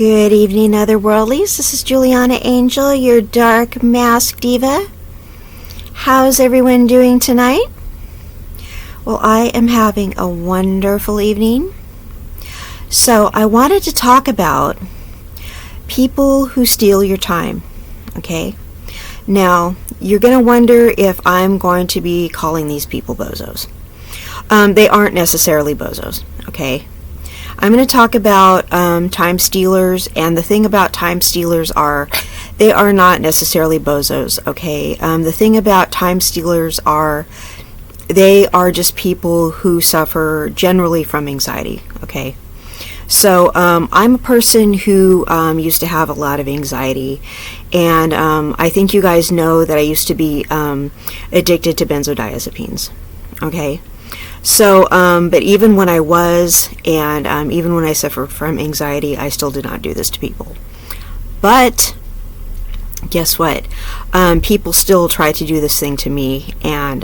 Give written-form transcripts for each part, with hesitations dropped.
Good evening, otherworldlies. This is Juliana Angel, your dark mask diva. How's everyone doing tonight? Well, I am having a wonderful evening. So I wanted to talk about people who steal your time, okay? Now, you're going to wonder if I'm going to be calling these people bozos. They aren't necessarily bozos, okay? I'm going to talk about time stealers, and the thing about time stealers are they are not necessarily bozos, okay? The thing about time stealers are they are just people who suffer generally from anxiety, okay? So I'm a person who used to have a lot of anxiety, and I think you guys know that I used to be addicted to benzodiazepines, okay? So, but even when I was, and even when I suffered from anxiety, I still did not do this to people. But guess what? People still try to do this thing to me, and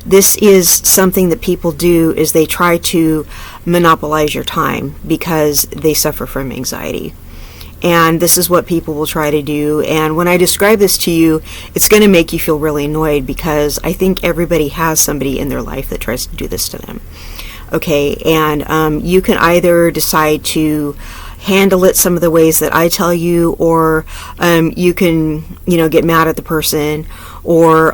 this is something that people do, is they try to monopolize your time because they suffer from anxiety. And this is what people will try to do. And when I describe this to you, it's going to make you feel really annoyed, because I think everybody has somebody in their life that tries to do this to them. Okay, and you can either decide to handle it some of the ways that I tell you, or you can, get mad at the person, or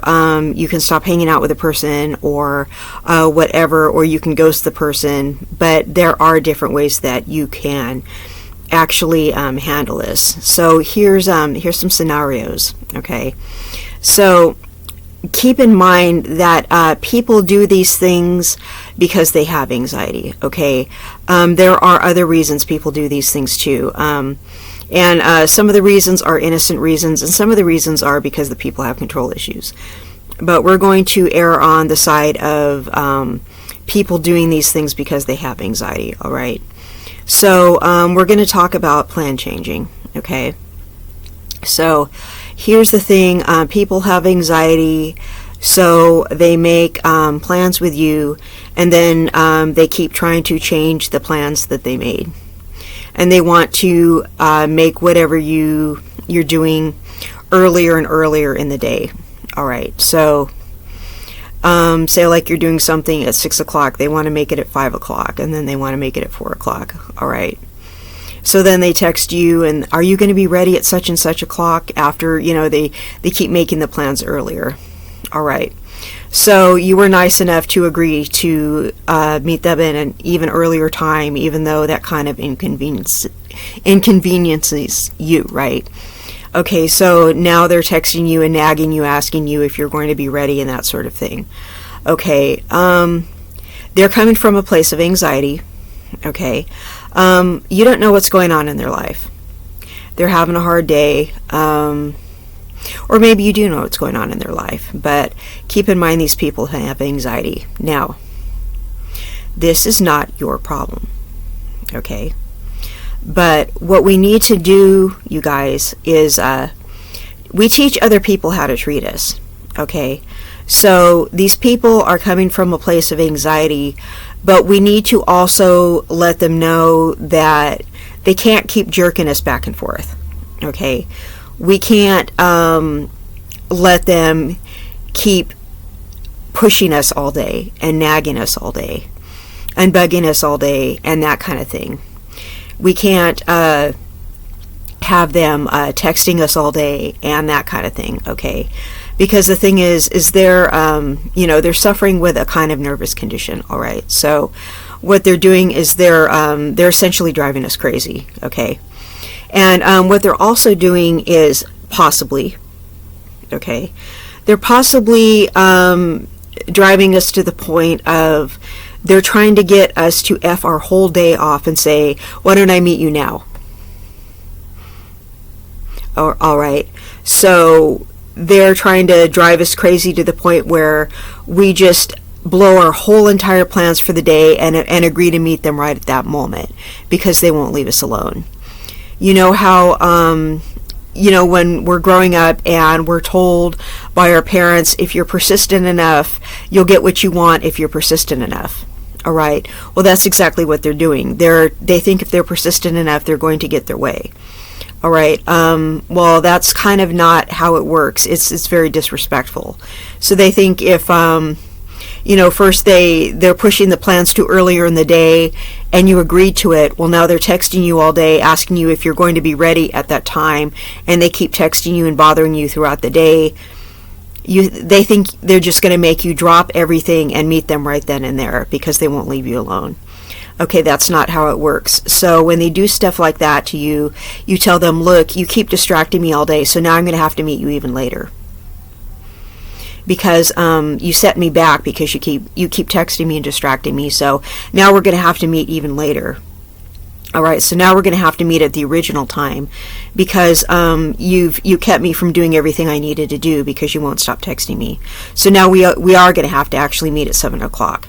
you can stop hanging out with the person, or whatever, or you can ghost the person. But there are different ways that you can actually handle this. So here's some scenarios, okay? So keep in mind that people do these things because they have anxiety, okay? There are other reasons people do these things too. And some of the reasons are innocent reasons, and some of the reasons are because the people have control issues. But we're going to err on the side of people doing these things because they have anxiety, all right? So we're going to talk about plan changing, okay? So here's the thing. People have anxiety, so they make plans with you, and then they keep trying to change the plans that they made. And they want to make whatever you're doing earlier and earlier in the day, all right? So say like you're doing something at 6 o'clock, they want to make it at 5 o'clock, and then they want to make it at 4 o'clock, all right? So then they text you, and are you going to be ready at such and such o'clock? After, they keep making the plans earlier, all right? So you were nice enough to agree to meet them in an even earlier time, even though that kind of inconveniences you, right? Okay, so now they're texting you and nagging you, asking you if you're going to be ready and that sort of thing. Okay, they're coming from a place of anxiety, okay? You don't know what's going on in their life. They're having a hard day, or maybe you do know what's going on in their life, but keep in mind these people have anxiety. Now, this is not your problem, okay? But what we need to do, you guys, is we teach other people how to treat us, okay? So these people are coming from a place of anxiety, but we need to also let them know that they can't keep jerking us back and forth, okay? We can't let them keep pushing us all day and nagging us all day and bugging us all day and that kind of thing. We can't have them texting us all day and that kind of thing, okay? Because the thing is they're, they're suffering with a kind of nervous condition, all right? So what they're doing is they're essentially driving us crazy, okay? And what they're also doing is possibly, okay, they're possibly driving us to the point of they're trying to get us to F our whole day off and say, why don't I meet you now? All right. So they're trying to drive us crazy to the point where we just blow our whole entire plans for the day and agree to meet them right at that moment because they won't leave us alone. You know how, when we're growing up and we're told by our parents, if you're persistent enough, you'll get what you want if you're persistent enough. All right. Well, that's exactly what they're doing. They think if they're persistent enough, they're going to get their way. All right. Well, that's kind of not how it works. It's very disrespectful. So they think if first they're pushing the plans to earlier in the day, and you agreed to it. Well, now they're texting you all day, asking you if you're going to be ready at that time, and they keep texting you and bothering you throughout the day. They think they're just going to make you drop everything and meet them right then and there because they won't leave you alone. Okay, that's not how it works. So when they do stuff like that to you, you tell them, look, you keep distracting me all day, so now I'm going to have to meet you even later. Because you set me back because you keep texting me and distracting me, so now we're going to have to meet even later. All right, so now we're going to have to meet at the original time because you kept me from doing everything I needed to do because you won't stop texting me. So now we are going to have to actually meet at 7 o'clock.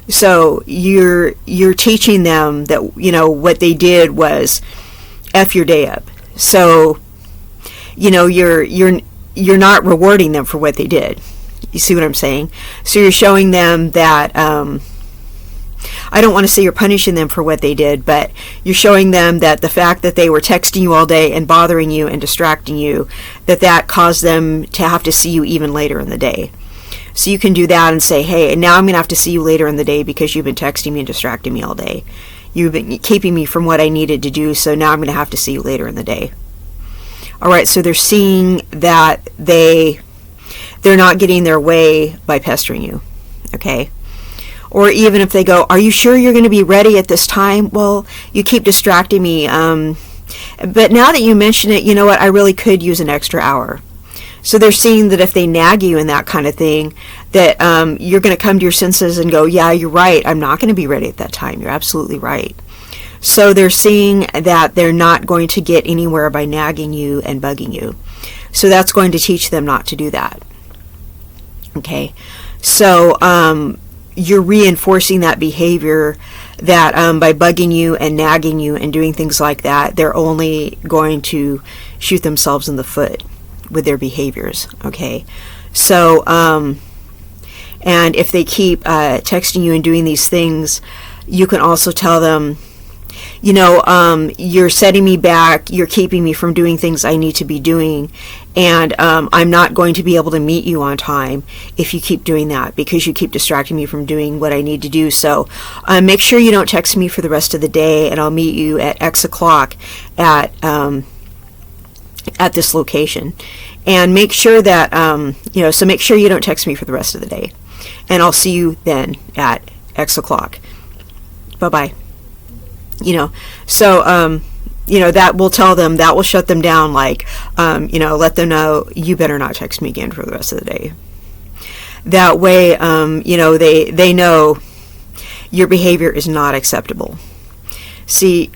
So you're teaching them that what they did was F your day up. So you're not rewarding them for what they did. You see what I'm saying? So you're showing them that I don't want to say you're punishing them for what they did, but you're showing them that the fact that they were texting you all day and bothering you and distracting you, that caused them to have to see you even later in the day. So you can do that and say, hey, and now I'm going to have to see you later in the day because you've been texting me and distracting me all day. You've been keeping me from what I needed to do, so now I'm going to have to see you later in the day. All right, so they're seeing that they're not getting their way by pestering you, okay? Or even if they go, are you sure you're going to be ready at this time? Well, you keep distracting me. But now that you mention it, you know what? I really could use an extra hour. So they're seeing that if they nag you and that kind of thing, that you're going to come to your senses and go, yeah, you're right. I'm not going to be ready at that time. You're absolutely right. So they're seeing that they're not going to get anywhere by nagging you and bugging you. So that's going to teach them not to do that. Okay. So you're reinforcing that behavior that by bugging you and nagging you and doing things like that, they're only going to shoot themselves in the foot with their behaviors. Okay. So, and if they keep texting you and doing these things, you can also tell them, you're setting me back, you're keeping me from doing things I need to be doing, and I'm not going to be able to meet you on time if you keep doing that because you keep distracting me from doing what I need to do. So make sure you don't text me for the rest of the day, and I'll meet you at X o'clock at this location. And make sure that, so make sure you don't text me for the rest of the day, and I'll see you then at X o'clock. Bye-bye. So that will tell them, that will shut them down, like, let them know you better not text me again for the rest of the day. That way, they know your behavior is not acceptable. See,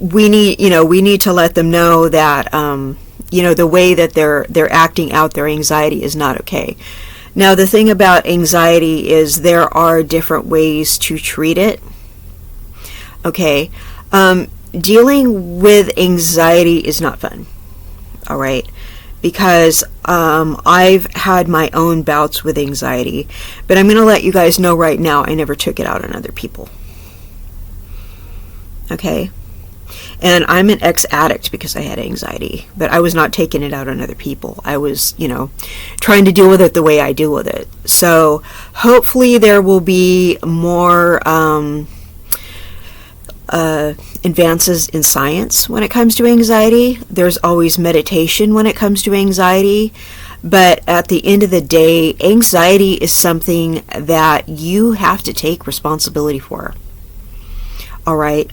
we need to let them know that, the way that they're acting out their anxiety is not okay. Now, the thing about anxiety is there are different ways to treat it. Okay, dealing with anxiety is not fun, all right, because I've had my own bouts with anxiety, but I'm going to let you guys know right now I never took it out on other people, okay, and I'm an ex-addict because I had anxiety, but I was not taking it out on other people. I was, trying to deal with it the way I deal with it. So hopefully there will be more advances in science when it comes to anxiety. There's always meditation when it comes to anxiety, but at the end of the day, anxiety is something that you have to take responsibility for. All right,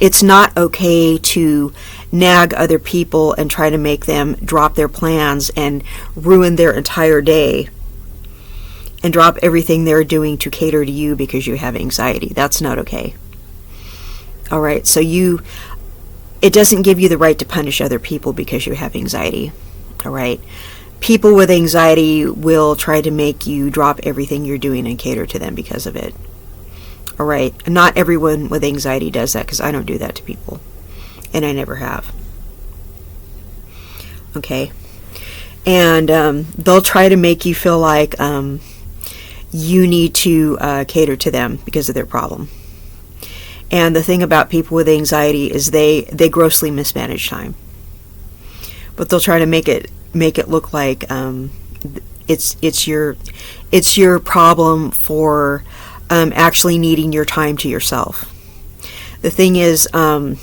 it's not okay to nag other people and try to make them drop their plans and ruin their entire day and drop everything they're doing to cater to you because you have anxiety. That's not okay. All right, so it doesn't give you the right to punish other people because you have anxiety. All right, people with anxiety will try to make you drop everything you're doing and cater to them because of it. All right, not everyone with anxiety does that because I don't do that to people, and I never have. Okay, and they'll try to make you feel like you need to cater to them because of their problem. And the thing about people with anxiety is they grossly mismanage time. But they'll try to make it look like it's your problem for actually needing your time to yourself. The thing is, I'm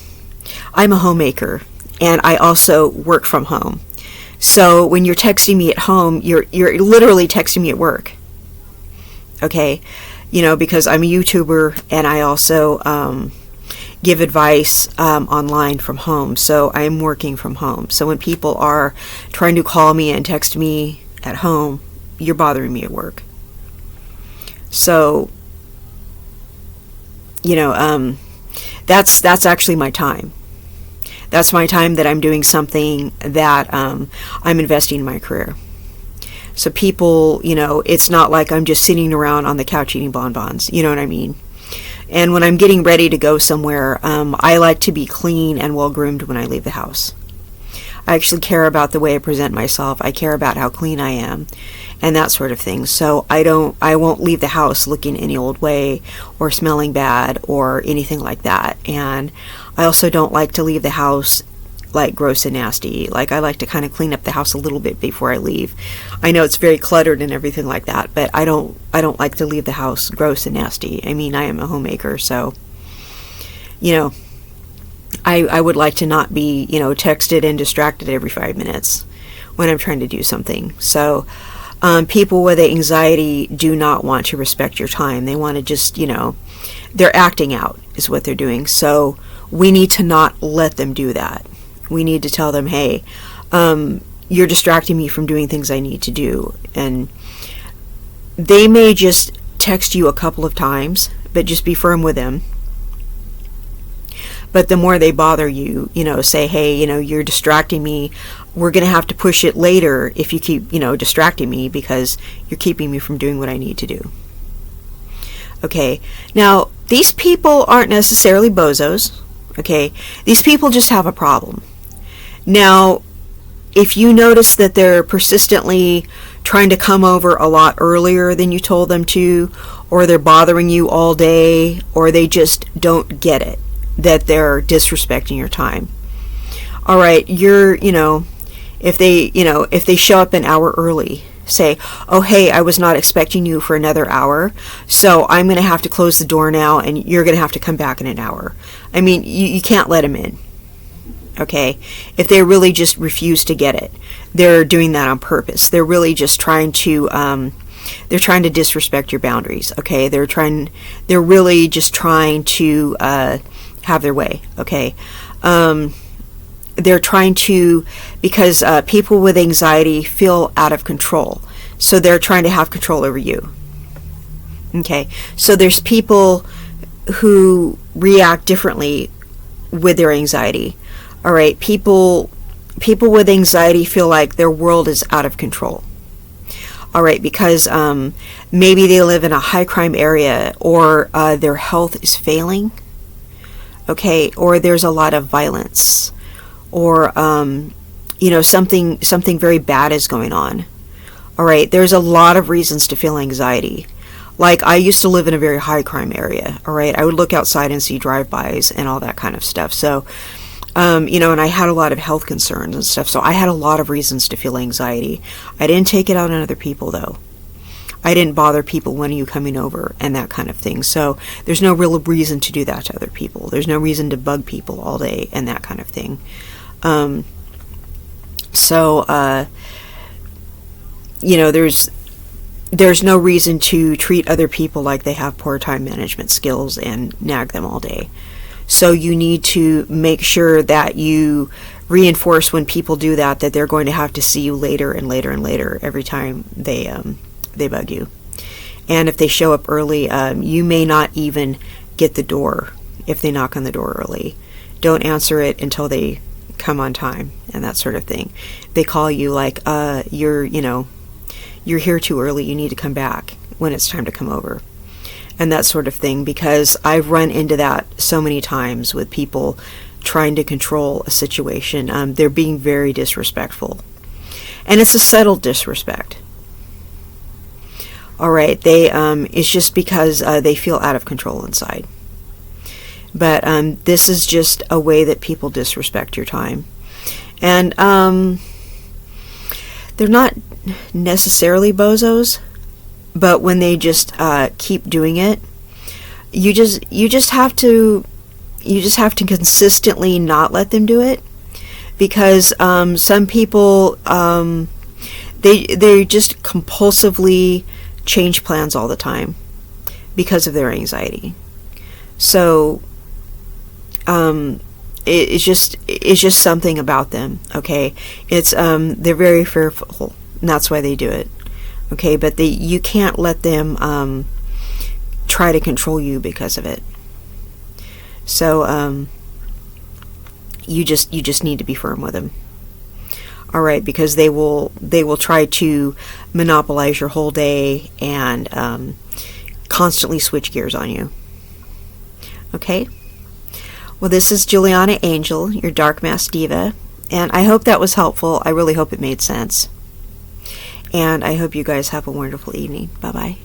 a homemaker, and I also work from home. So when you're texting me at home, you're literally texting me at work. Okay, because I'm a YouTuber, and I also give advice online from home. So I am working from home. So when people are trying to call me and text me at home, you're bothering me at work. So, that's actually my time. That's my time that I'm doing something that I'm investing in my career. So people, it's not like I'm just sitting around on the couch eating bonbons. You know what I mean? And when I'm getting ready to go somewhere, I like to be clean and well groomed when I leave the house. I actually care about the way I present myself. I care about how clean I am and that sort of thing. So I won't leave the house looking any old way or smelling bad or anything like that. And I also don't like to leave the house like gross and nasty. Like, I like to kind of clean up the house a little bit before I leave. I know it's very cluttered and everything like that, but I don't like to leave the house gross and nasty. I mean, I am a homemaker, so I would like to not be, texted and distracted every 5 minutes when I'm trying to do something. So people with anxiety do not want to respect your time. They want to just, they're acting out is what they're doing. So we need to not let them do that. We need to tell them, hey, you're distracting me from doing things I need to do. And they may just text you a couple of times, but just be firm with them. But the more they bother you, say, hey, you're distracting me. We're going to have to push it later if you keep, distracting me because you're keeping me from doing what I need to do. Okay. Now, these people aren't necessarily bozos. Okay. These people just have a problem. Now, if you notice that they're persistently trying to come over a lot earlier than you told them to, or they're bothering you all day, or they just don't get it, that they're disrespecting your time. All right, if they show up an hour early, say, oh, hey, I was not expecting you for another hour, so I'm going to have to close the door now, and you're going to have to come back in an hour. I mean, you can't let them in. Okay, if they really just refuse to get it, they're doing that on purpose. They're really just trying to disrespect your boundaries. Okay, they're really just trying to have their way. Okay, they're trying to, because people with anxiety feel out of control, so they're trying to have control over you. Okay, so there's people who react differently with their anxiety. All right, people with anxiety feel like their world is out of control. All right, because maybe they live in a high crime area, or their health is failing. Okay, or there's a lot of violence, or something very bad is going on. All right, there's a lot of reasons to feel anxiety. Like, I used to live in a very high crime area. All right, I would look outside and see drive-bys and all that kind of stuff. So and I had a lot of health concerns and stuff, so I had a lot of reasons to feel anxiety. I didn't take it out on other people, though. I didn't bother people, when are you coming over, and that kind of thing. So there's no real reason to do that to other people. There's no reason to bug people all day and that kind of thing. There's no reason to treat other people like they have poor time management skills and nag them all day. So you need to make sure that you reinforce when people do that they're going to have to see you later and later and later every time they bug you. And if they show up early, you may not even get the door if they knock on the door early. Don't answer it until they come on time and that sort of thing. They call you like, you're here too early, you need to come back when it's time to come over. And that sort of thing, because I've run into that so many times with people trying to control a situation. They're being very disrespectful. And it's a subtle disrespect. All right, they it's just because they feel out of control inside. But this is just a way that people disrespect your time. And they're not necessarily bozos, but when they just keep doing it, you just have to consistently not let them do it, because some people they just compulsively change plans all the time because of their anxiety. So it's just something about them. Okay, it's they're very fearful, and that's why they do it. Okay, but you can't let them try to control you because of it. So you just need to be firm with them. All right, because they will try to monopolize your whole day and constantly switch gears on you. Okay. Well, this is Juliana Angel, your Dark Mask Diva, and I hope that was helpful. I really hope it made sense. And I hope you guys have a wonderful evening. Bye-bye.